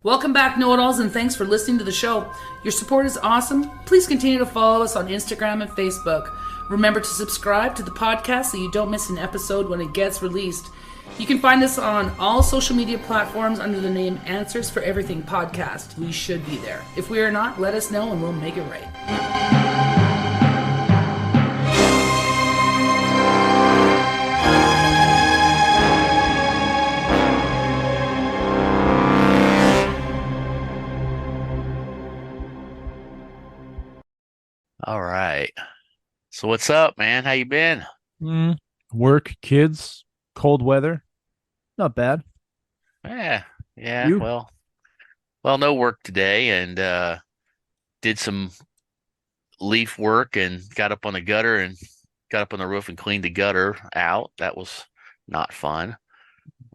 Welcome back, Know-It-Alls, and thanks for listening to the show. Your support is awesome. Please continue to follow us on Instagram and Facebook. Remember to subscribe to the podcast so you don't miss an episode when it gets released. You can find us on all social media platforms under the name Answers for Everything Podcast. We should be there. If we are not, let us know and we'll make it right. All right. So what's up, man? How you been? Mm, Work, kids, cold weather. Not bad. Yeah, yeah. You? Well, no work today, and did some leaf work and got up on the gutter and got up on the roof and cleaned the gutter out. That was not fun.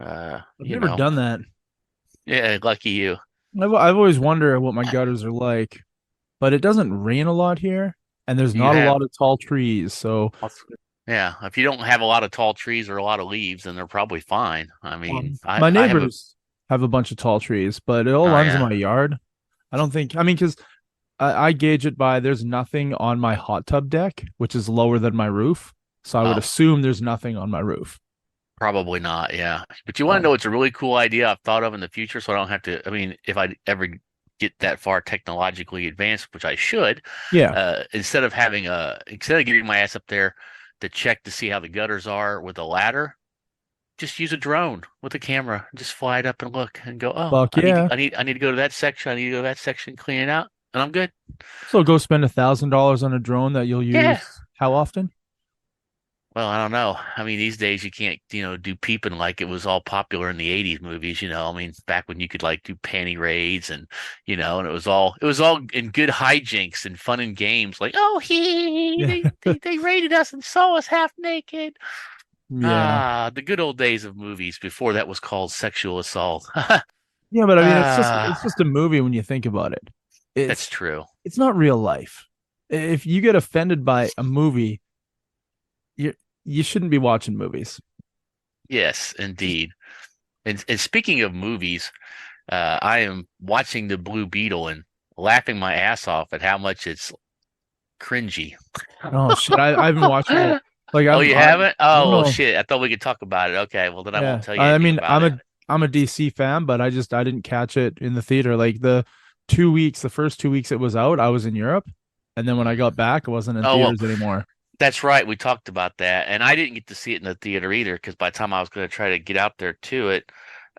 I've You never know, done that. yeah, lucky you. I've always wondered what my gutters are like, but it doesn't rain a lot here, and there's You not a have, lot of tall trees. So yeah. If you don't have a lot of tall trees or a lot of leaves, then they're probably fine. I mean, my I have a. neighbors have a bunch of tall trees, but it all Oh runs in yeah. my yard. Because I gauge it by there's nothing on my hot tub deck, which is lower than my roof. So I would Oh, assume there's nothing on my roof. probably not, yeah. But you want to know Um, what's a really cool idea I've thought of in the future, so I don't have to. I mean, if I ever get that far technologically advanced, which I should, yeah. instead of getting my ass up there to check to see how the gutters are with a ladder, just use a drone with a camera. Just fly it up and look and go, oh, Fuck yeah. I need to go to that section. I need to go to that section, clean it out, and I'm good. So go spend $1,000 on a drone that you'll Yeah. use how often? Well, I don't know. I mean, these days you can't, do peeping like it was all popular in the 80s movies, I mean, back when you could like do panty raids and, and it was all in good hijinks and fun and games like, oh, Yeah. they raided us and saw us half naked. Yeah. Ah, the good old days of movies before that was called sexual assault. Yeah, but I mean it's just Ah, a movie when you think about it. that's It's true. it's not real life. If you get offended by a movie, you shouldn't be watching movies. Yes, Just indeed. And speaking of movies, I am watching The Blue Beetle and laughing my ass off at how much it's cringy. oh shit, I haven't watched it. Like Oh, I've you I haven't? Oh, well, no shit. I thought we could talk about it. Okay, well then I won't yeah. tell you I anything mean about it. I'm a DC fan, but I didn't catch it in the theater. Like the first 2 weeks it was out, I was in Europe, and then when I got back, it wasn't in Oh, well, theaters anymore. that's right. We talked about that, and I didn't get to see it in the theater either because by the time I was going to try to get out there to it,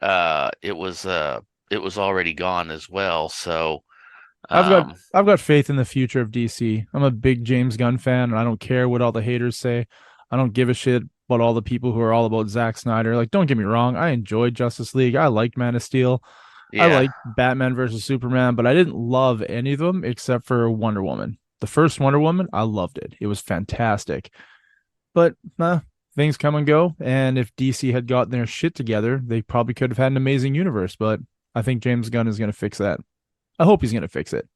uh, it was uh, it was already gone as well. So, I've got um, I've got faith in the future of DC. I'm a big James Gunn fan, and I don't care what all the haters say. I don't give a shit about all the people who are all about Zack Snyder. Like, don't get me wrong, I enjoyed Justice League. I liked Man of Steel. I yeah. liked Batman versus Superman, but I didn't love any of them except for Wonder Woman. The first Wonder Woman, I loved it. It was fantastic. But things come and go, and if DC had gotten their shit together, they probably could have had an amazing universe. But I think James Gunn is going to fix that. I hope he's going to fix it.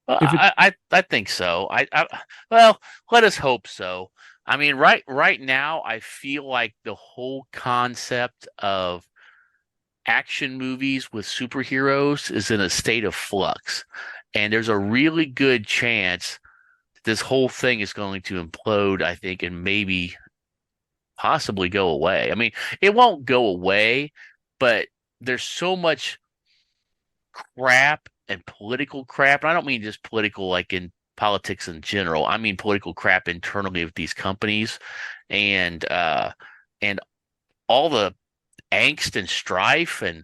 Well, If it I think so. Well, let us hope so. I mean, right now, I feel like the whole concept of action movies with superheroes is in a state of flux, and there's a really good chance that this whole thing is going to implode, I think, and maybe possibly go away. I mean, it won't go away, but there's so much crap and political crap. And I don't mean just political like in politics in general. I mean political crap internally of these companies and and all the angst and strife and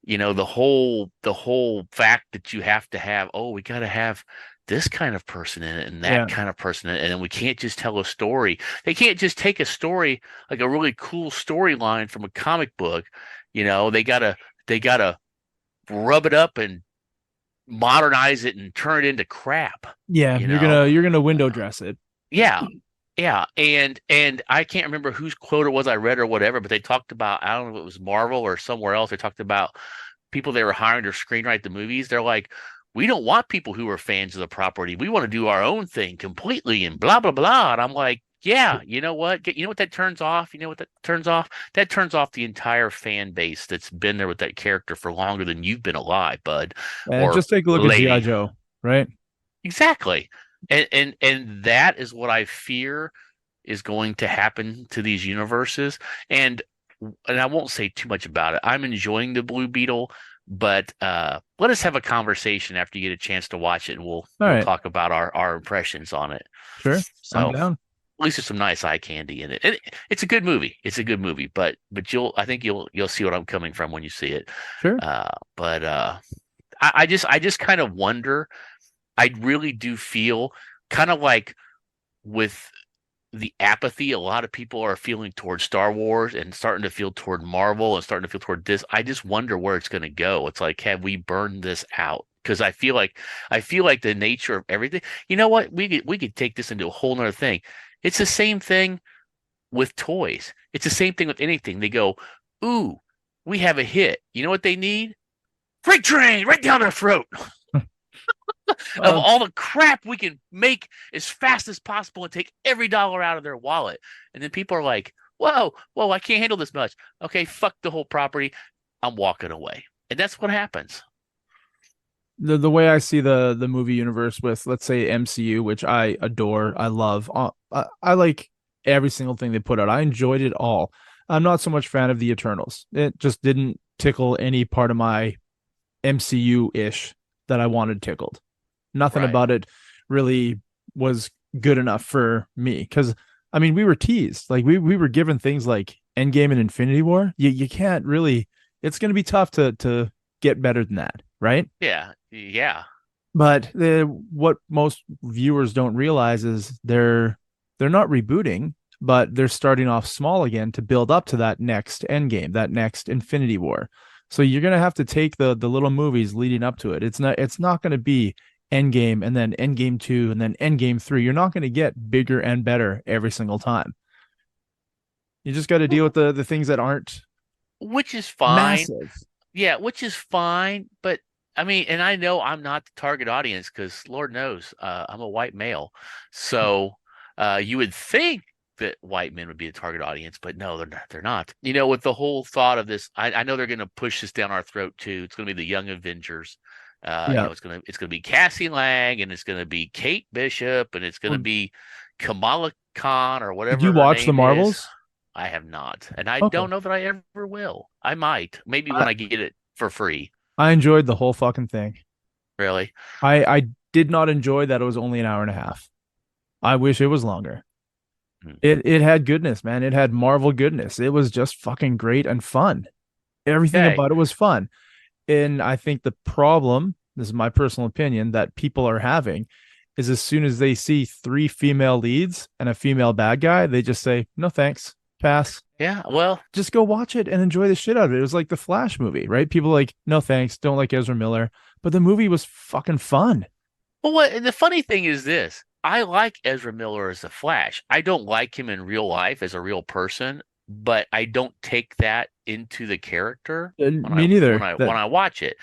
the whole fact that you have to have, oh, we got to have this kind of person in it and that Yeah, kind of person in it, and then we can't just tell a story. They can't just take a story like a really cool storyline from a comic book. They gotta rub it up and modernize it and turn it into crap, yeah, you know? you're gonna window dress it. Yeah. Yeah. And I can't remember whose quote it was I read or whatever, but they talked about, I don't know if it was Marvel or somewhere else. They talked about people they were hiring to screenwrite the movies. They're like, we don't want people who are fans of the property. We want to do our own thing completely and blah, blah, blah. And I'm like, Yeah, you know what? You know what that turns off? You know what that turns off? That turns off the entire fan base that's been there with that character for longer than you've been alive, bud, And or just take a look at G.I. lady. Joe, right? Exactly. And that is what I fear is going to happen to these universes. And and I won't say too much about it. I'm enjoying the Blue Beetle, but let us have a conversation after you get a chance to watch it, and All we'll right, talk about our impressions on it. sure, I'm So down. at least there's some nice eye candy in it. And it's a good movie. It's a good movie, but I think you'll see what I'm coming from when you see it. Sure. But I just kind of wonder. I really do feel kind of like with the apathy a lot of people are feeling towards Star Wars and starting to feel toward Marvel and starting to feel toward this. I just wonder where it's going to go. It's like, have we burned this out? Because I feel like the nature of everything. You know what? We could take this into a whole nother thing. It's the same thing with toys. It's the same thing with anything. They go, ooh, we have a hit. You know what they need? Freight train right down their throat. Of Well, all the crap we can make as fast as possible and take every dollar out of their wallet. And then people are like, whoa, I can't handle this much. Okay, fuck the whole property. I'm walking away. And that's what happens. the way I see the movie universe with, let's say, MCU, which I adore, I love. I like every single thing they put out. I enjoyed it all. I'm not so much fan of the Eternals. It just didn't tickle any part of my MCU ish that I wanted tickled. Nothing Right. about it really was good enough for me. Because I mean, we were teased. Like we were given things like Endgame and Infinity War. You can't really. It's going to be tough to get better than that, right? Yeah. Yeah. But what most viewers don't realize is they're not rebooting, but they're starting off small again to build up to that next Endgame, that next Infinity War. So you're gonna have to take the little movies leading up to it. It's not going to be Endgame and then Endgame 2 and then Endgame 3. You're not going to get bigger and better every single time. You just got to deal with the things that aren't Which is fine. massive. Yeah, which is fine. But I mean, and I know I'm not the target audience because Lord knows I'm a white male. So you would think that white men would be the target audience, but no, they're not. They're not. You know, with the whole thought of this, I know they're going to push this down our throat too. It's going to be the Young Avengers. Yeah. It's gonna be Cassie Lang, and it's gonna be Kate Bishop, and it's gonna Well, be Kamala Khan or did whatever you her watch the name is. Marvels? I have not, and I Okay. don't know that I ever will. I might, maybe I, when I get it for free. I enjoyed the whole fucking thing. Really? I did not enjoy that it was only an hour and a half. I wish it was longer. Hmm. It had goodness, man. It had Marvel goodness. It was just fucking great and fun. Everything Okay. about it was fun. And I think the problem, this is my personal opinion, that people are having is as soon as they see three female leads and a female bad guy, they just say, no thanks, pass. Yeah. Well, Just go watch it and enjoy the shit out of it. It was like the Flash movie, right? People like, no thanks, don't like Ezra Miller. But the movie was fucking fun. what the funny thing is this. I like Ezra Miller as the Flash. I don't like him in real life as a real person, but I don't take that into the character when Me neither. when I watch it.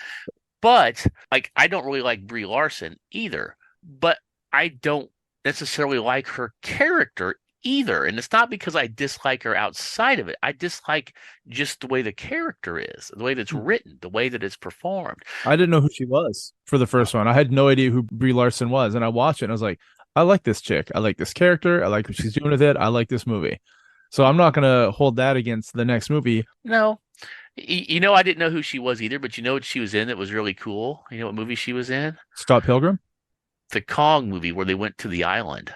But like I don't really like Brie Larson either, but I don't necessarily like her character either. And it's not because I dislike her outside of it. I dislike just the way the character is, the way that's written, the way that it's performed. I didn't know who she was for the first one. I had no idea who Brie Larson was, and I watched it and I was like, I like this chick. I like this character. I like what she's doing with it. I like this movie. So I'm not gonna hold that against the next movie. No. You know, I didn't know who she was either, but you know what she was in that was really cool? You know what movie she was in? Scott Pilgrim. The Kong movie where they went to the island.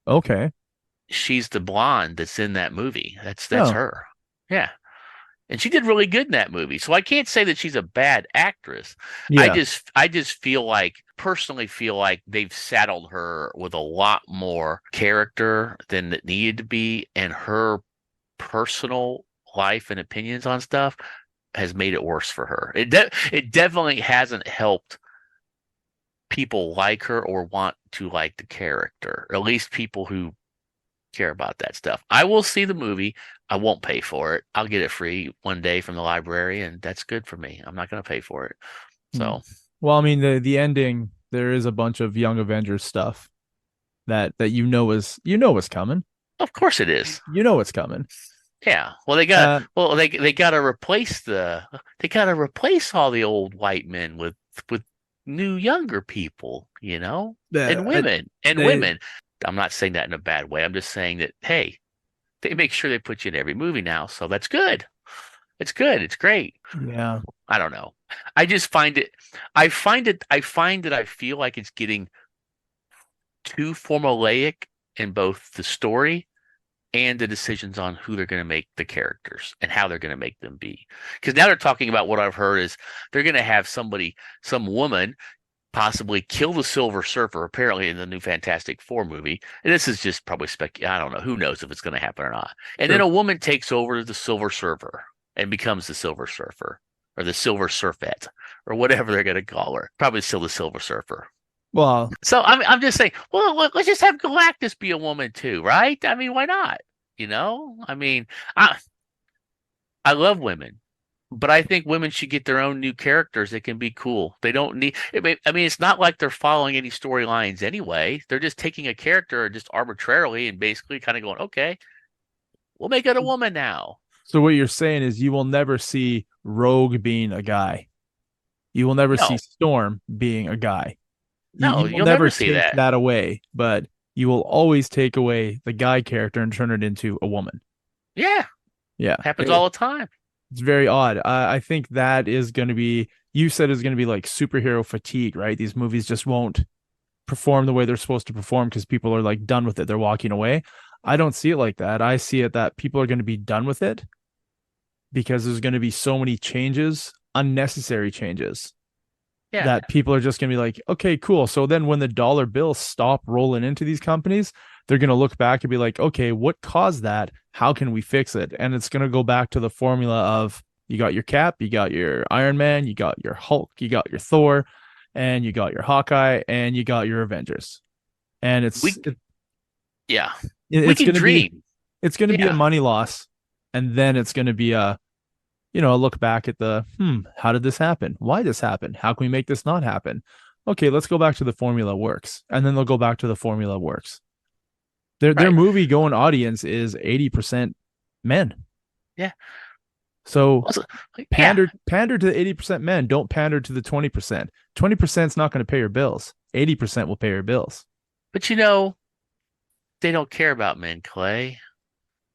Okay. She's the blonde that's in that movie. That's Oh, her. Yeah. And she did really good in that movie. So I can't say that she's a bad actress. yeah. I just feel like personally feel like they've saddled her with a lot more character than it needed to be, and her personal life and opinions on stuff has made it worse for her. It definitely hasn't helped people like her or want to like the character, or at least people who care about that stuff. I will see the movie. I won't pay for it. I'll get it free one day from the library, and that's good for me. I'm not going to pay for it. Hmm. So, Well, I mean, the ending, there is a bunch of Young Avengers stuff that you know is coming. Of course it is. You know what's coming. Yeah. Well, Uh, they gotta replace all the old white men with new younger people, and the, women and they, women. I'm not saying that in a bad way. I'm just saying that, hey, they make sure they put you in every movie now, so that's good. It's good. It's great. yeah, I don't know. I just I find that I feel like it's getting too formulaic in both the story and the decisions on who they're going to make the characters and how they're going to make them be. Because now they're talking about, what I've heard is they're going to have some woman possibly kill the Silver Surfer, apparently in the new Fantastic Four movie. And this is just probably I don't know. Who knows if it's going to happen or not. And then sure. a woman takes over the Silver Surfer and becomes the Silver Surfer or the Silver Surfette or whatever they're going to call her. Probably still the Silver Surfer. Well, So I'm just saying, well, let's just have Galactus be a woman too, right? I mean, why not? I mean, I love women, but I think women should get their own new characters that can be cool. They don't need. I mean, it's not like they're following any storylines anyway. They're just taking a character just arbitrarily and basically kind of going, okay, we'll make it a woman now. so what you're saying is you will never see Rogue being a guy. You will never see No, Storm being a guy. no, You will you'll never never see take that. that away, but you will always take away the guy character and turn it into a woman. Yeah, Yeah, happens all the time. it's very odd. I think that is going to be, you said is going to be like superhero fatigue, right? These movies just won't perform the way they're supposed to perform because people are like done with it. They're walking away. I don't see it like that. I see it that people are going to be done with it because there's going to be so many changes, unnecessary changes, Yeah, that people are just going to be like, okay, cool. So then when the dollar bills stop rolling into these companies, they're going to look back and be like, okay, what caused that? How can we fix it? And it's going to go back to the formula of, you got your Cap, you got your Iron Man, you got your Hulk, you got your Thor, and you got your Hawkeye, and you got your Avengers. And we yeah we it's can going to be, dream. it's going to be a Yeah, money loss, and then it's going to be a, a look back at the, how did this happen? Why this happened? How can we make this not happen? Okay, let's go back to the formula works. And then they'll go back to the formula works. Their right. movie going audience is 80% men. Yeah. So Also, yeah, pander to the 80% men. Don't pander to the 20%. 20% is not going to pay your bills. 80% will pay your bills. but they don't care about men, Clay.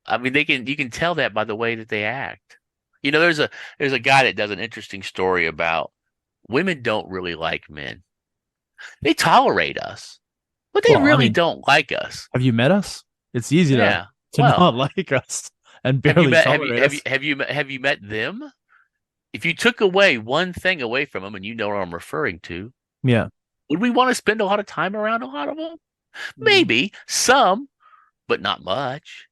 I mean, you can tell that by the way that they act. There's a guy that does an interesting story about women don't really like men. They tolerate us, but they Well, I really mean, don't like us. have you met us? It's easy Yeah. to Well, not like us and barely tolerate us. have you met them? If you took away one thing away from them, and you know what I'm referring to, Yeah. would we want to spend a lot of time around a lot of them? Maybe some, but not much.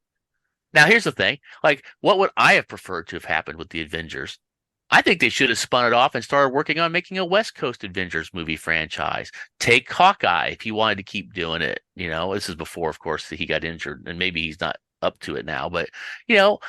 Now, here's the thing. Like, what would I have preferred to have happened with the Avengers? I think they should have spun it off and started working on making a West Coast Avengers movie franchise. Take Hawkeye if you wanted to keep doing it. This is before, of course, that he got injured, and maybe he's not up to it now. But you know,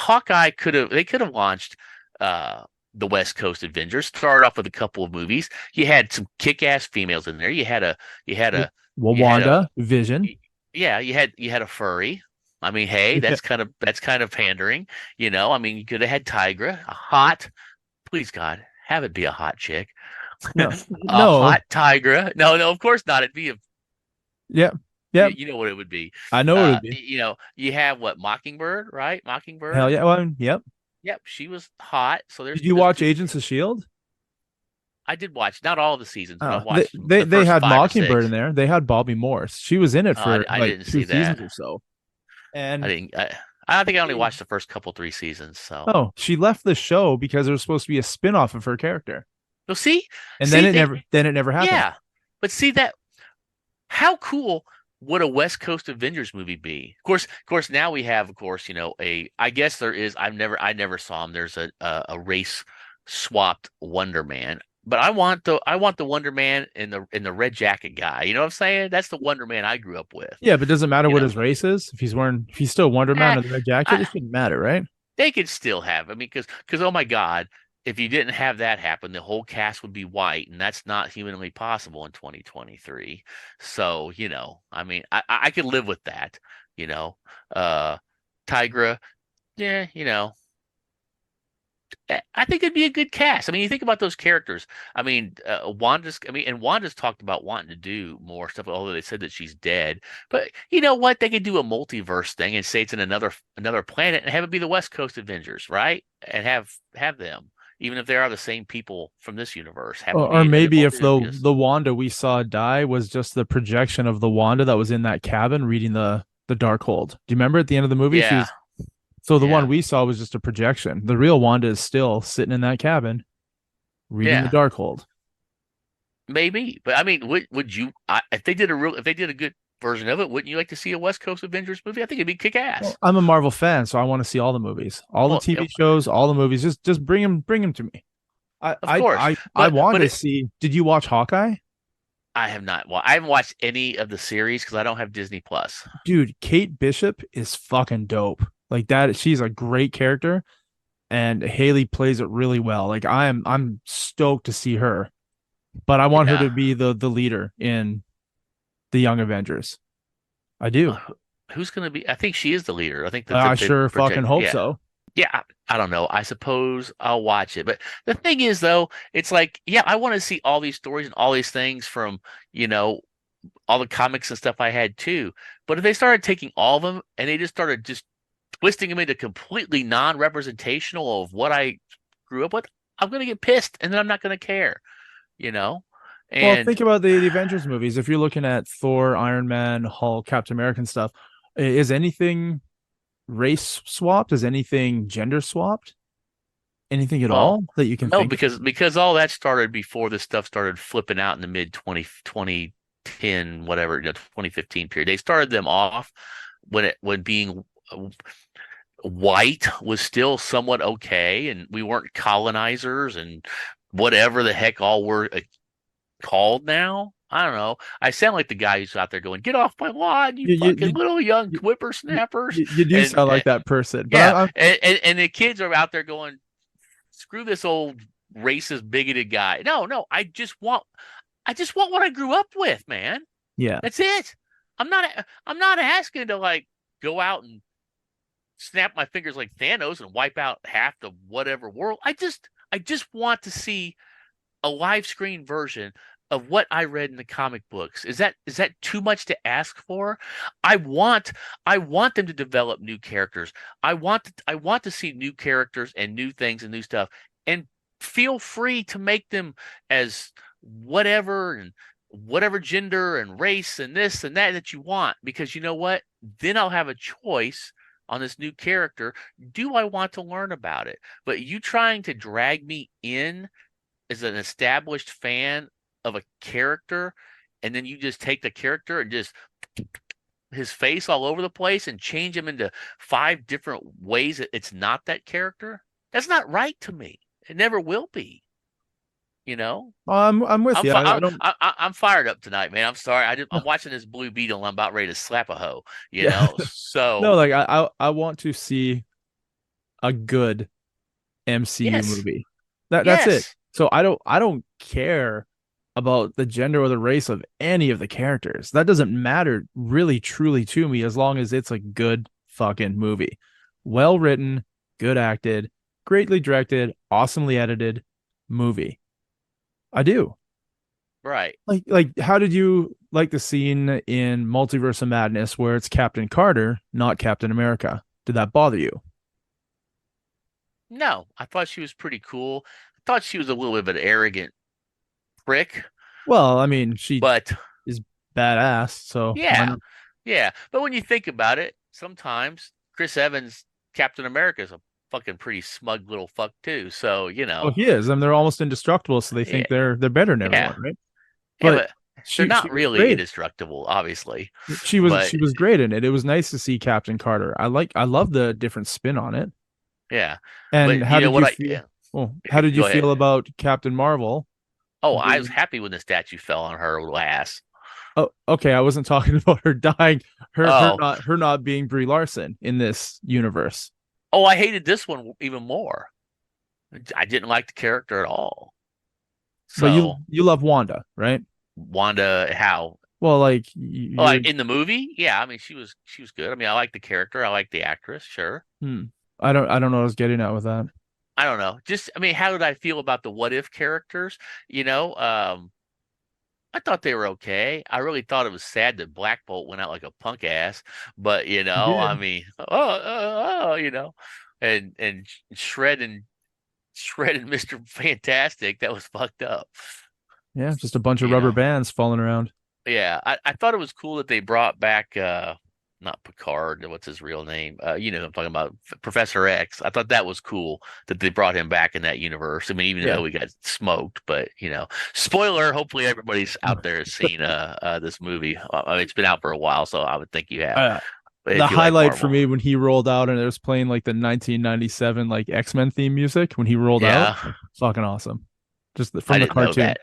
they could have launched the West Coast Avengers. Started off with a couple of movies. You had some kick-ass females in there. You had a Well, you had a Wanda, Vision. yeah, you had a furry. I mean, hey, that's kind of pandering, I mean, you could have had Tigra, a hot, please God, have it be a hot chick, No, a no. hot Tigra. No, no, of course not. It'd be Yeah. Yeah. you know what it would be. I know what it'd be. You have what, Mockingbird, right? Hell Mockingbird. yeah. Well, yep. Yep, she was hot. So Did you there's watch two. Agents of Shield? I did watch not all the seasons, but I Oh, they, watched they the they first had five or Mockingbird in six. there. They had Bobby Morse. She was in it for I like didn't two see seasons that. or so. I And didn't. I think I only watched the first couple three seasons. So, oh, she left the show because there was supposed to be a spin-off of her character. well, see, And see, then it never happened. yeah, but see that how cool would a West Coast Avengers movie be? Of course, now we have, of course, I guess there is. I never saw him. There's a race swapped Wonder Man, but I want the Wonder Man in the red jacket guy. You know what I'm saying? That's the Wonder Man I grew up with. Yeah, but does it matter You what know, his race is? If he's still Wonder Man eh, in the red jacket, I, it shouldn't matter, right? they could still have. I mean, because oh my God, if you didn't have that happen, the whole cast would be white, and that's not humanly possible in 2023. So, I mean, I could live with that. you know, Tigra, yeah, I think it'd be a good cast. I mean, you think about those characters. I mean, and Wanda's talked about wanting to do more stuff, although they said that she's dead. But you know what? They could do a multiverse thing and say it's in another planet and have it be the West Coast Avengers, right? And have them, even if they are the same people from this universe, have them Or be maybe if multi-universe. the Wanda we saw die was just the projection of the Wanda that was in that cabin reading the Darkhold. Do you remember at the end of the movie? She Yeah, was so the one yeah, we saw was just a projection. The real Wanda is still sitting in that cabin reading the yeah. Darkhold. Maybe, but I mean, would you? If they did if they did a good version of it, wouldn't you like to see a West Coast Avengers movie? I think it'd be kick Well, ass. I'm a Marvel fan, so I want to see all the movies, all the Well, TV shows, all the movies. Just bring them to me. I of I course, I but want but to see. Did you watch Hawkeye? I have not. Well, I haven't watched any of the series because I don't have Disney Plus. Dude, Kate Bishop is fucking dope. Like that, she's a great character, and Haley plays it really well. Like I'm stoked to see her, but I want her Yeah, to be the leader in the Young Avengers. I do. uh, who's going to be? I think she is the leader. I think that I they sure fucking project. hope Yeah, so. yeah. I don't know. I suppose I'll watch it. But the thing is, though, it's like, yeah, I want to see all these stories and all these things from you know all the comics and stuff I had too. But if they started taking all of them and they just started just twisting them into completely non-representational of what I grew up with, I'm gonna get pissed and then I'm not gonna care, you know? Well, And think about the Avengers movies. If you're looking at Thor, Iron Man, Hulk, Captain America and stuff, is anything race swapped? Is anything gender swapped? Anything at well, all that you can no, think of? because all that started before this stuff started flipping out in the mid 2010, whatever, 2015 period. They started them off when being white was still somewhat okay, and we weren't colonizers and whatever the heck all we're called now. I don't know. I sound like the guy who's out there going, "Get off my lawn, you You you fucking little young you, whippersnappers!" you do And sound like that person, but yeah, I'm and the kids are out there going, "Screw this old racist, bigoted guy." No, no, I just want what I grew up with, man. yeah. That's it. I'm not asking to like go out and snap my fingers like Thanos and wipe out half the whatever world. I just want to see a live screen version of what I read in the comic books. Is that too much to ask for? I want I want them to develop new characters. I want to see new characters and new things and new stuff. And feel free to make them as whatever and whatever gender and race and this and that you want, because you know what? Then I'll have a choice on this new character. Do I want to learn about it? But you trying to drag me in as an established fan of a character, and then you just take the character and just his face all over the place and change him into five different ways that it's not that character. That's not right to me. It never will be. You know, I'm with you. I don't. I'm fired up tonight, man. I'm sorry. I'm watching this Blue Beetle and I'm about ready to slap a hoe. You Yeah. know, No, so like I want to see a good MCU yes, movie. That's it. yes, So I don't care about the gender or the race of any of the characters. That doesn't matter really truly to me as long as it's a good fucking movie. Well written, good acted, greatly directed, awesomely edited movie. I do. right. Like how did you like the scene in Multiverse of Madness where it's Captain Carter, not Captain America? Did that bother you? No, I thought she was pretty cool. I thought she was a little bit of an arrogant prick, Well, I mean, she but is badass, so why yeah, not? yeah. But when you think about it, sometimes Chris Evans, Captain America, is a fucking pretty smug little fuck too. So, Well, he is. I mean, they're almost indestructible, so they yeah, think they're better than everyone, yeah, right? yeah. But But they're she not was really great. indestructible, obviously. She But was great in it. It was nice to see Captain Carter. I love the different spin on it. yeah, And but how you know did what? you I feel? yeah. Well, how did you Go ahead. feel about Captain Marvel Oh, I was being happy when the statue fell on her little ass. Oh, okay. I wasn't talking about her dying, Oh, her not being Brie Larson in this universe. oh, I hated this one even more. I didn't like the character at all. But So you love Wanda, right? Wanda, how? Well, like Like in the movie, yeah. I mean, she was good. I mean, I like the character. I like the actress. Sure. I don't know what I was getting at with that. I don't know. Just, I mean, how did I feel about the what if characters? You know, I thought they were okay. I really thought it was sad that Black Bolt went out like a punk ass, but He I did. mean, and shredded Mr. Fantastic. That was fucked up. Yeah, just a bunch of You rubber know. bands falling around. Yeah, I thought it was cool that they brought back not Picard, what's his real name? You know who I'm talking about, Professor X. I thought that was cool that they brought him back in that universe. I mean, even Yeah. though we got smoked, but spoiler, hopefully everybody's out there has seen this movie. I mean, it's been out for a while, so I would think you have. Uh, the If you like highlight for Marvel. me when he rolled out and it was playing like the 1997 like X-Men theme music when he rolled out, Yeah, fucking awesome. Just I from the didn't know cartoon. that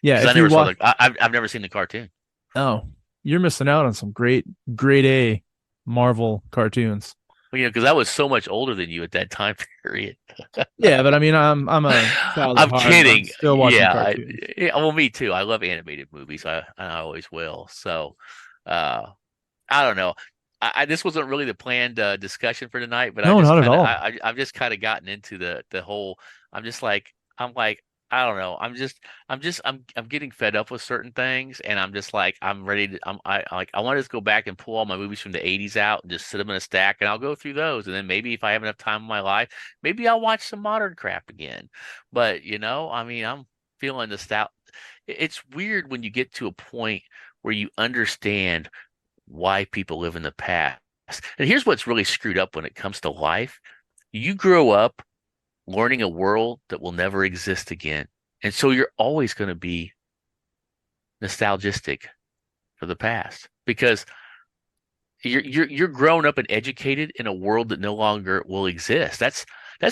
Yeah, because I if you never saw watch, I've never seen the cartoon. oh, you're missing out on some great, grade A Marvel cartoons. Well, because I was so much older than you at that time period. Yeah, but I mean, I'm a child at I'm heart. I'm kidding. still watching Yeah, cartoons. yeah. Well, me too. I love animated movies. I always will. So, uh, I don't know. This wasn't really the planned discussion for tonight, but No, not at all. I've just kind of gotten into the whole. I'm just like I'm like I don't know. I'm getting fed up with certain things, and I'm just like I'm ready to. I want to just go back and pull all my movies from the '80s out and just sit them in a stack, and I'll go through those, and then maybe if I have enough time in my life, maybe I'll watch some modern crap again. But I mean, I'm feeling nostalgia. It's weird when you get to a point where you understand why people live in the past. And here's what's really screwed up when it comes to life. You grow up learning a world that will never exist again. And so you're always going to be nostalgistic for the past because you're grown up and educated in a world that no longer will exist. That's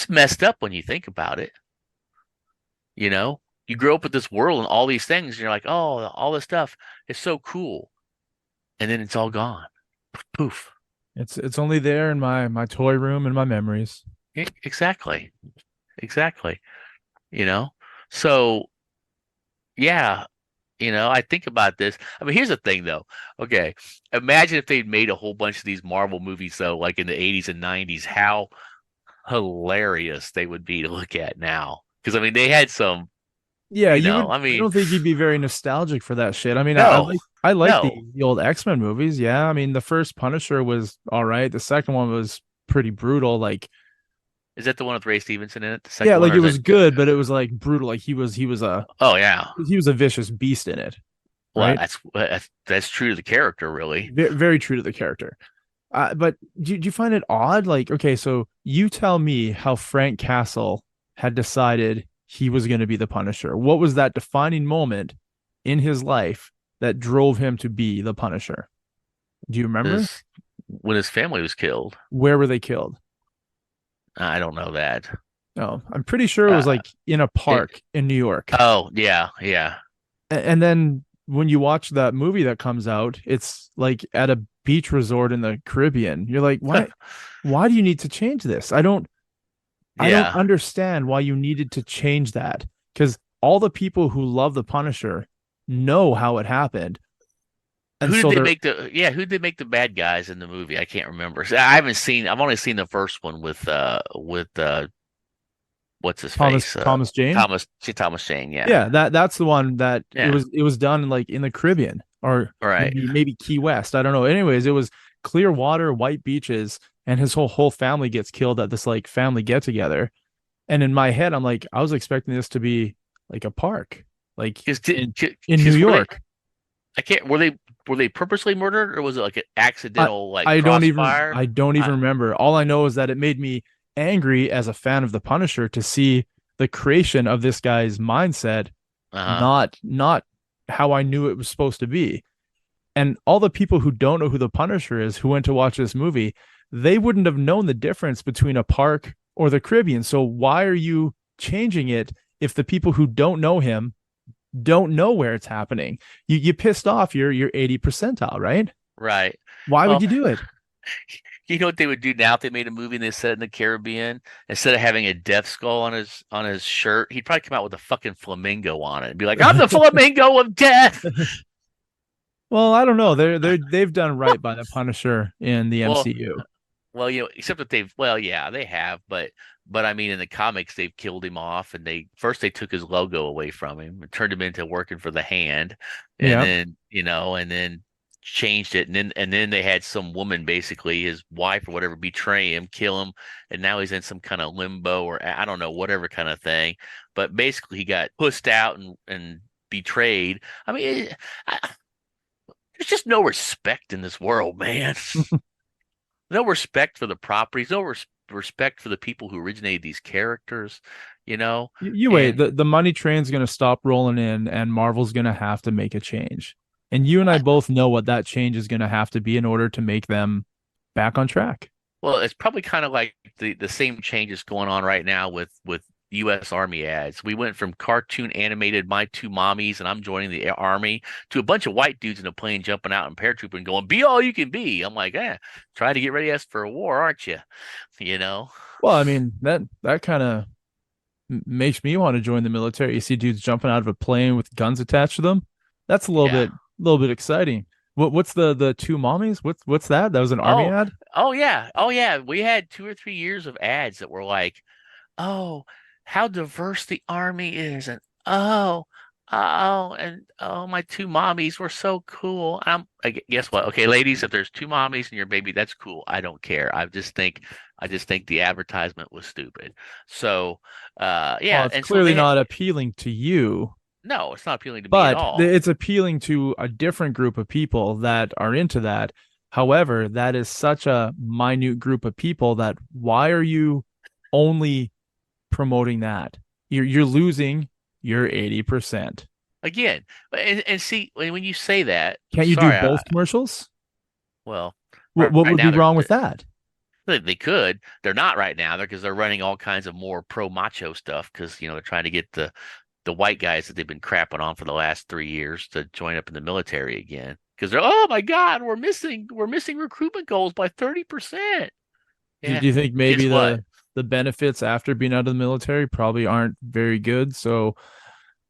messed up when you think about it. You grow up with this world and all these things, and you're like, oh, all this stuff is so cool. And then it's all gone. Poof. It's only there in my toy room and my memories. Exactly. Exactly. So yeah, I think about this. I mean, here's the thing though. Okay. Imagine if they'd made a whole bunch of these Marvel movies though, like in the 80s and 90s, how hilarious they would be to look at now. Because I mean, they had some, Yeah, you would. I I mean, don't think you'd be very nostalgic for that shit. I mean, no, I like no. the old X-Men movies. Yeah, I mean, the first Punisher was all right. The second one was pretty brutal. Like, Is that the one with Ray Stevenson in it? The yeah, second one, like or it is was that? good, but it was like brutal. Like Oh yeah. he was a vicious beast in it, Well, right? that's true to the character, really. Very true to the character. But do you find it odd? Like, okay, so you tell me how Frank Castle had decided he was going to be the Punisher. What was that defining moment in his life that drove him to be the Punisher? Do you remember? When his family was killed. Where were they killed? I don't know that. No, I'm pretty sure it was Uh, like in a it, park in New York. oh yeah, yeah. And then when you watch that movie that comes out, it's like at a beach resort in the Caribbean. You're like, why do you need to change this? I don't Yeah. understand why you needed to change that because all the people who love the Punisher know how it happened. And Who did so they they're make who did they make the bad guys in the movie? I can't remember. So I've only seen the first one with what's his Thomas face? Thomas Jane. Thomas Jane, yeah. Yeah, that's the one that Yeah. it was done like in the Caribbean or Right. maybe Key West. I don't know. Anyways, it was clear water, white beaches, and his whole family gets killed at this like family get together. And in my head, I'm like, I was expecting this to be like a park, like in New York. I can't were they purposely murdered or was it like an accidental like I don't crossfire? even remember. All I know is that it made me angry as a fan of the Punisher to see the creation of this guy's mindset, Uh-huh. not how I knew it was supposed to be. And all the people who don't know who the Punisher is, who went to watch this movie, they wouldn't have known the difference between a park or the Caribbean. So why are you changing it if the people who don't know him don't know where it's happening? You pissed off your 80 percentile, right? Right. Why would Well, you do it? you know what they would do now if they made a movie and they set it in the Caribbean? Instead of having a death skull on his shirt, he'd probably come out with a fucking flamingo on it and be like, I'm the flamingo of death. Well, I don't know. They've done right by the Punisher in the Well, MCU. well, except that well, yeah, they have, but I mean, in the comics, they've killed him off, and they took his logo away from him and turned him into working for the Hand, and Yeah. then and then changed it, and then they had some woman, basically his wife or whatever, betray him, kill him, and now he's in some kind of limbo or I don't know, whatever kind of thing. But basically, he got pushed out and betrayed. I mean, there's just no respect in this world, man. No respect for the properties, no respect for the people who originated these characters, you know. You wait. And The money train's going to stop rolling in, and Marvel's going to have to make a change. And you and I I, both know what that change is going to have to be in order to make them back on track. well, it's probably kind of like the same changes going on right now with U.S. Army ads. We went from cartoon animated My Two Mommies and I'm joining the Army to a bunch of white dudes in a plane jumping out and paratrooping and going, "Be all you can be." I'm like, try to get ready us for a war, aren't you? You know? Well, I mean, that kind of makes me want to join the military. You see dudes jumping out of a plane with guns attached to them. That's a Yeah. little bit exciting. What's the two mommies? What's that? That was an army Oh, ad? oh yeah. Oh yeah. We had 2 or 3 years of ads that were like, "Oh, how diverse the army is," and and oh, my two mommies were so cool. Guess what? Okay, ladies, if there's two mommies and your baby, that's cool. I don't care. I just think the advertisement was stupid. So, Well, yeah, it's and so clearly not appealing to you, no, it's not appealing to me at but all. it's appealing to a different group of people that are into that. However, that is such a minute group of people that why are you only promoting that? You're losing your 80%. Again, and see, when you say that, Can't you do sorry, both commercials? well, What right would now be wrong with that? they could. They're not right now. Because they're running all kinds of more pro macho stuff because they're trying to get the white guys that they've been crapping on for the last 3 years to join up in the military again. Because they're, oh my God, we're missing recruitment goals by 30%. Do Yeah. you think maybe Guess what? the benefits after being out of the military probably aren't very good, so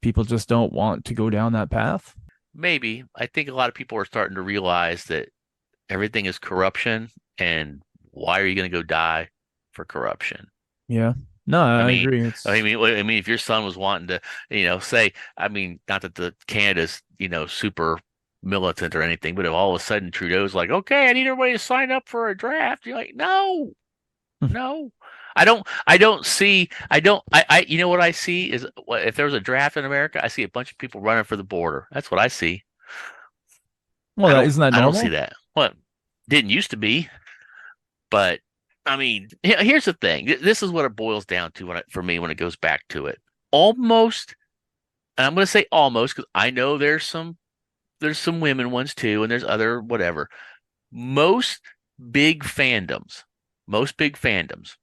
people just don't want to go down that path? Maybe. I think a lot of people are starting to realize that everything is corruption, and why are you going to go die for corruption? Yeah. No, I I mean, agree. if your son was wanting to, say, I mean, not that the Canada's, super militant or anything, but if all of a sudden Trudeau's like, okay, I need everybody to sign up for a draft, you're like, no, no. You know what I see is if there was a draft in America, I see a bunch of people running for the border. That's what I see. Well, isn't that I don't see normal? that. What didn't used to be, but I mean, here's the thing. This is what it boils down to for me when it goes back to it. Almost, and I'm going to say almost because I know there's some women ones too, and there's other whatever. Most big fandoms, most big fandoms,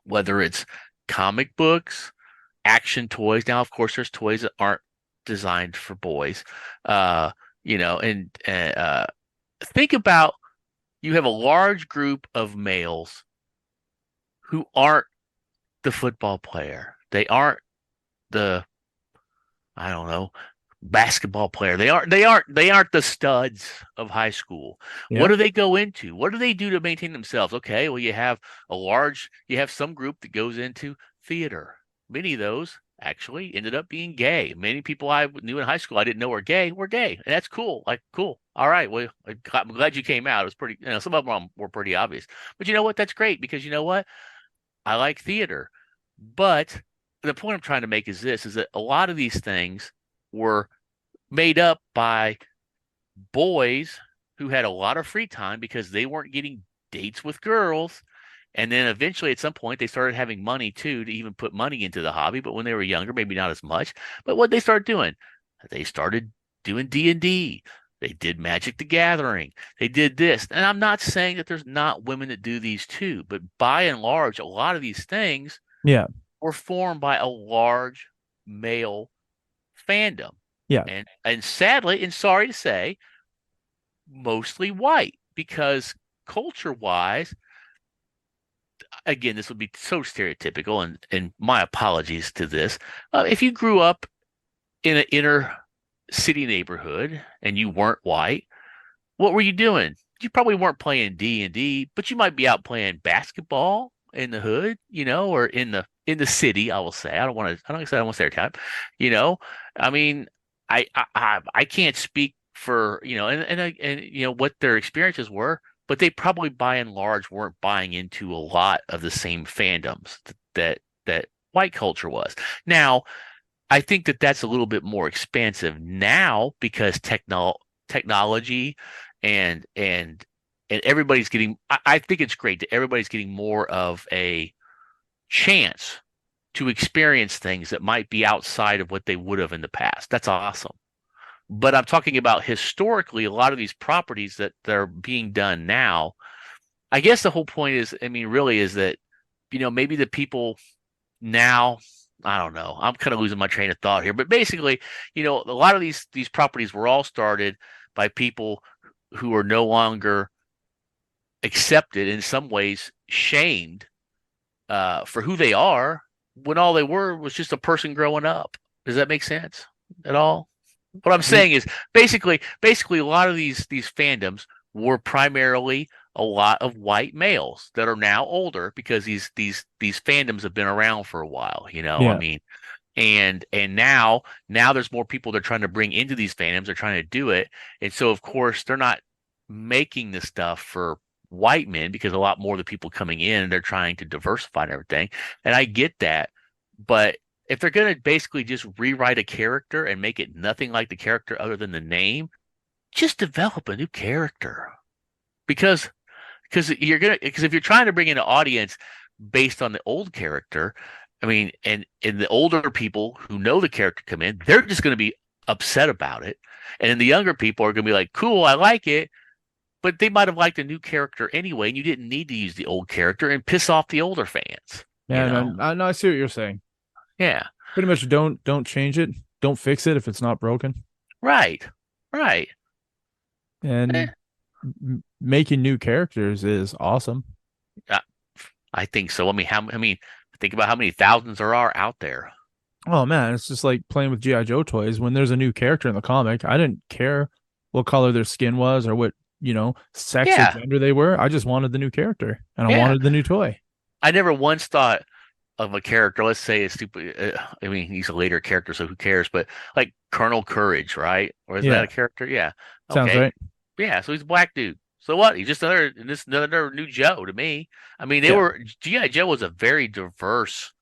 whether it's comic books, action toys. Now, of course, there's toys that aren't designed for boys. And think about, you have a large group of males who aren't the football player. They aren't the, I don't know, basketball player. They aren't the studs of high school. What Yeah. do they go into? What do they do to maintain themselves? Okay, well, you have some group that goes into theater. Many of those actually ended up being gay. Many people I knew in high school I didn't know were gay. And that's cool. Like, cool. All right. Well, I'm glad you came out. It was pretty, some of them were pretty obvious. But you know what? That's great because you know what? I like theater. But the point I'm trying to make is this, is that a lot of these things were made up by boys who had a lot of free time because they weren't getting dates with girls. And then eventually at some point they started having money too to even put money into the hobby. But when they were younger, maybe not as much. But what they started doing, they started doing D&D. They did Magic the Gathering. They did this. And I'm not saying that there's not women that do these too, but by and large, a lot of these things Yeah. were formed by a large male fandom. Yeah. And sadly, and sorry to say, mostly white, because culture wise, again, this would be so stereotypical, and my apologies to this. If you grew up in an inner city neighborhood and you weren't white, what were you doing? You probably weren't playing D&D, but you might be out playing basketball in the hood, or in the city. I will say, I don't say I want to stereotype, you know. I mean, I can't speak for and what their experiences were, but they probably by and large weren't buying into a lot of the same fandoms that white culture was. Now, I think that that's a little bit more expansive now because technology and everybody's getting. I think it's great that everybody's getting more of a chance to experience things that might be outside of what they would have in the past. That's awesome. But I'm talking about historically, a lot of these properties that they're being done now. I guess the whole point is, I mean, really is that, maybe the people now, I don't know. I'm kind of losing my train of thought here, but basically, a lot of these properties were all started by people who are no longer accepted, in some ways shamed for who they are, when all they were was just a person growing up. Does that make sense at all? What I'm saying is basically a lot of these fandoms were primarily a lot of white males that are now older because these fandoms have been around for a while, I Yeah. mean, and now there's more people they're trying to bring into these fandoms. They're trying to do it, and so of course they're not making this stuff for white men because a lot more of the people coming in, they're trying to diversify and everything. And I get that, but if they're going to basically just rewrite a character and make it nothing like the character other than the name, just develop a new character. Because if you're trying to bring in an audience based on the old character, I mean, and the older people who know the character come in, they're just going to be upset about it. And then the younger people are going to be like, cool, I like it. But they might have liked a new character anyway, and you didn't need to use the old character and piss off the older fans. Yeah, no, I see what you're saying. Yeah. Pretty much don't change it. Don't fix it if it's not broken. Right. And making new characters is awesome. I think so. I mean, think about how many thousands there are out there. Oh man, it's just like playing with G.I. Joe toys. When there's a new character in the comic, I didn't care what color their skin was or what, sex or gender they were. I just wanted the new character and I wanted the new toy. I never once thought of a character, let's say a stupid, I mean, he's a later character, so who cares? But like Colonel Courage, right? Or isn't that a character? Yeah. Okay. Sounds right. Yeah. So he's a black dude. So what? He's just another new Joe to me. I mean, G.I. Joe was a very diverse.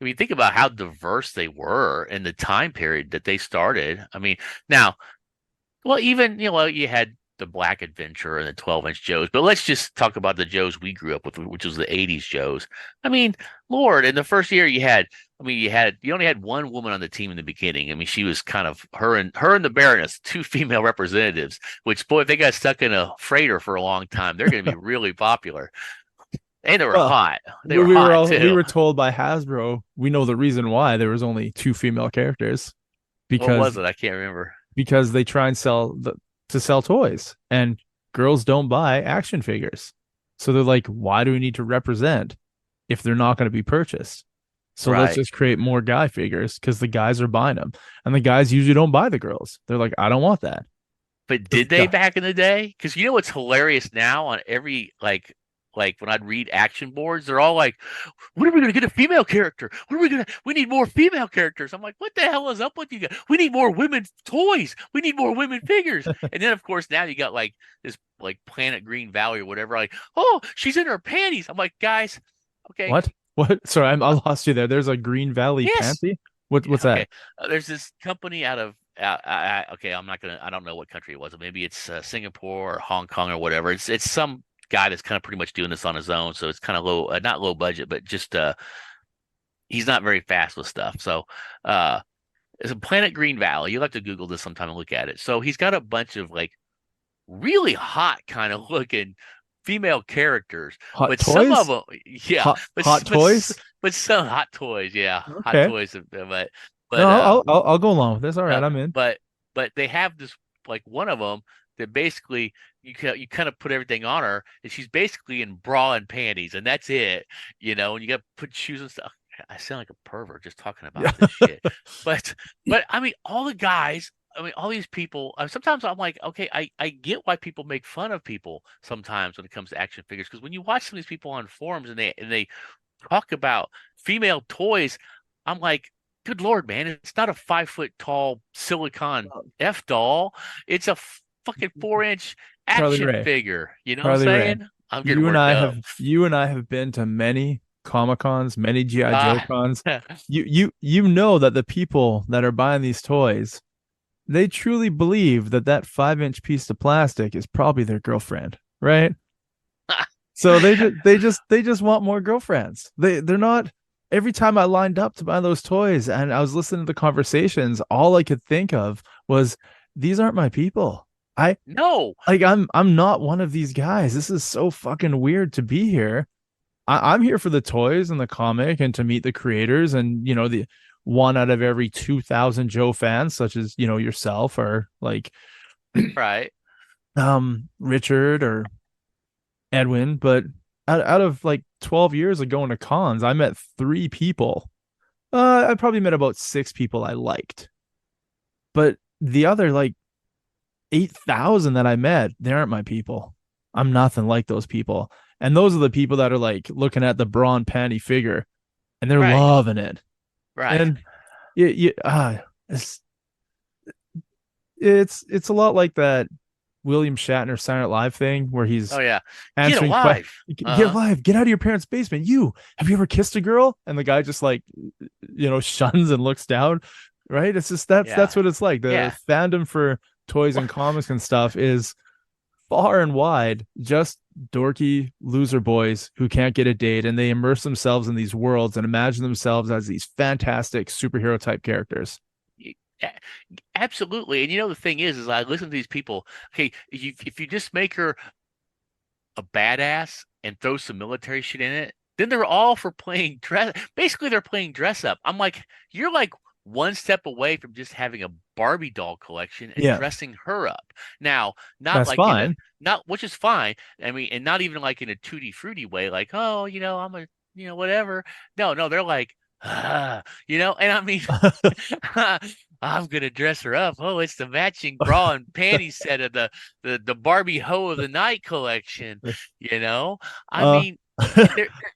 I mean, think about how diverse they were in the time period that they started. I mean, now, well, even, you had the Black Adventure and the 12-inch Joes, but let's just talk about the Joes we grew up with, which was the 80s Joes. I mean, Lord, in the first year you only had one woman on the team in the beginning. I mean, she was kind of her and the Baroness, two female representatives, which, boy, if they got stuck in a freighter for a long time, they're going to be really popular. And they were hot. They were hot too. We were told by Hasbro, we know the reason why there was only two female characters. Because what was it? I can't remember. Because they try and sell toys, and girls don't buy action figures. So they're like, why do we need to represent if they're not going to be purchased? So let's just create more guy figures because the guys are buying them. And the guys usually don't buy the girls. They're like, I don't want that. But did they back in the day? Because what's hilarious now on every like when I'd read action boards, they're all like, when are we going to get a female character? We need more female characters. I'm like, what the hell is up with you guys? We need more women's toys. We need more women figures. And then, of course, now you got like this like Planet Green Valley or whatever. Like, oh, she's in her panties. I'm like, guys, okay. What? Sorry, I lost you there. There's a Green Valley panty? What's that? There's this company out of, okay, I don't know what country it was. Maybe it's Singapore or Hong Kong or whatever. It's some guy that's kind of pretty much doing this on his own, so it's kind of low, not low budget, but just he's not very fast with stuff. So it's a Planet Green Valley. You'll have to Google this sometime and look at it. So he's got a bunch of like really hot kind of looking female characters, hot but toys? Some of them, yeah, hot toys, but some hot toys, yeah, okay. Hot toys, but no, I'll go along with this. All right, I'm in. But they have this like one of them that basically you kind of put everything on her, and she's basically in bra and panties, and that's it, and you got to put shoes and stuff. I sound like a pervert just talking about this shit, but I mean, all the guys I mean, all these people. Sometimes I'm like, okay, I get why people make fun of people sometimes when it comes to action figures, because when you watch some of these people on forums and they talk about female toys, I'm like, good Lord, man, it's not a 5 foot tall silicon F doll. It's a fucking 4 inch Charlie action Ray. figure. You know what I'm Charlie Ray. saying? I'm getting worked up. You and I have been to many Comic Cons, many GI Joe Ah, cons. You know that the people that are buying these toys, they truly believe that that 5 inch piece of plastic is probably their girlfriend, right? So they just want more girlfriends. They're not. Every time I lined up to buy those toys and I was listening to the conversations, all I could think of was these aren't my people. I no, like I'm not one of these guys. This is so fucking weird to be here. I'm here for the toys and the comic and to meet the creators and the one out of every 2,000 Joe fans, such as yourself or like right? Richard or Edwin. But out of like 12 years of going to cons, I met 3 people. I probably met about 6 people I liked, but the other like 8,000 that I met, they aren't my people. I'm nothing like those people. And those are the people that are like looking at the brawn panty figure and they're Right, loving it. right. And it's it's a lot like that William Shatner Saturday Night Live thing where he's Oh yeah, get answering questions. alive. Get alive, get out of your parents' basement. Have you ever kissed a girl? And the guy just like shuns and looks down. Right? It's just that's Yeah, what it's like. The yeah. fandom for toys and comics and stuff is far and wide just dorky loser boys who can't get a date, and they immerse themselves in these worlds and imagine themselves as these fantastic superhero type characters. Absolutely. And the thing is I listen to these people. Okay, if you just make her a badass and throw some military shit in it, then they're all for playing dress. Basically, they're playing dress up. I'm like, you're like one step away from just having a Barbie doll collection and Yeah, dressing her up. Now, not that's like in a fine. not which is fine. I mean, and not even like in a tutti fruity way, like, oh, I'm a whatever. No, no, they're like, and I mean I'm gonna dress her up. Oh, it's the matching bra and panty set of the Barbie Hoe of the Night collection. I uh mean,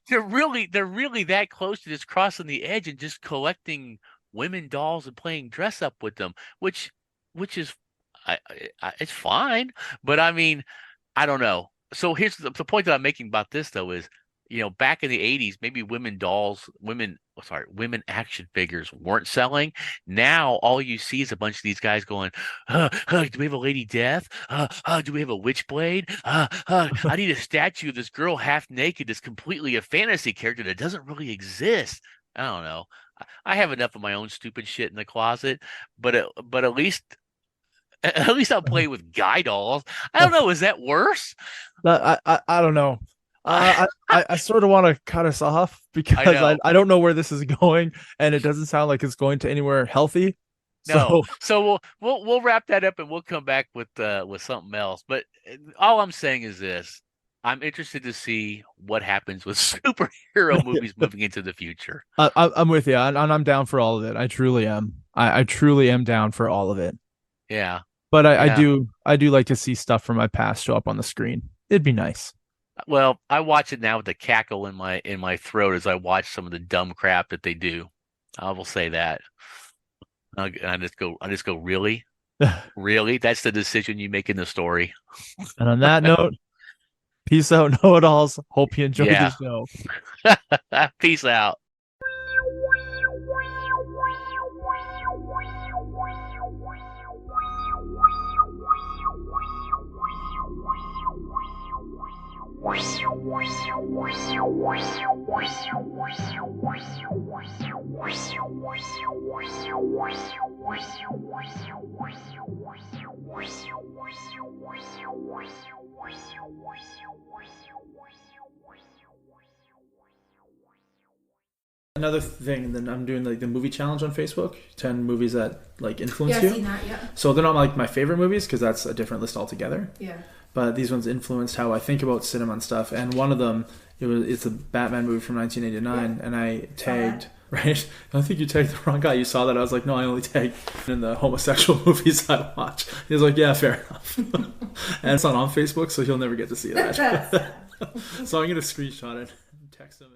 they're really that close to just crossing the edge and just collecting women dolls and playing dress up with them, which is it's fine. But I mean, I don't know. So here's the point that I'm making about this though is, back in the 80s, maybe women action figures weren't selling. Now all you see is a bunch of these guys going, do we have a Lady Death? Do we have a Witchblade? I need a statue of this girl half naked that's completely a fantasy character that doesn't really exist. I don't know. I have enough of my own stupid shit in the closet, but at least I'll play with guy dolls. I don't know. Is that worse? I don't know. I sort of want to cut us off because know. I don't know where this is going, and it doesn't sound like it's going to anywhere healthy. No. So So we'll wrap that up and we'll come back with something else. But all I'm saying is this. I'm interested to see what happens with superhero movies moving into the future. I'm with you, and I'm down for all of it. I truly am. I truly am down for all of it. Yeah. But I Yeah. do like to see stuff from my past show up on the screen. It'd be nice. Well, I watch it now with the cackle in my throat as I watch some of the dumb crap that they do. I will say that. I just go, really? Really? That's the decision you make in the story. And on that note, peace out, know-it-alls. Hope you enjoyed Yeah. the show. Peace out. Another thing, then I'm doing like the movie challenge on Facebook, 10 movies that like influence Yeah, you. I've seen that, yeah. So they're not like my favorite movies because that's a different list altogether. Yeah. But these ones influenced how I think about cinema and stuff. And one of them, it's a Batman movie from 1989, and I tagged right? I think you tagged the wrong guy. You saw that? I was like, no, I only tag in the homosexual movies I watch. He was like, yeah, fair enough. And it's not on Facebook, so he'll never get to see that. So I'm going to screenshot it and text him.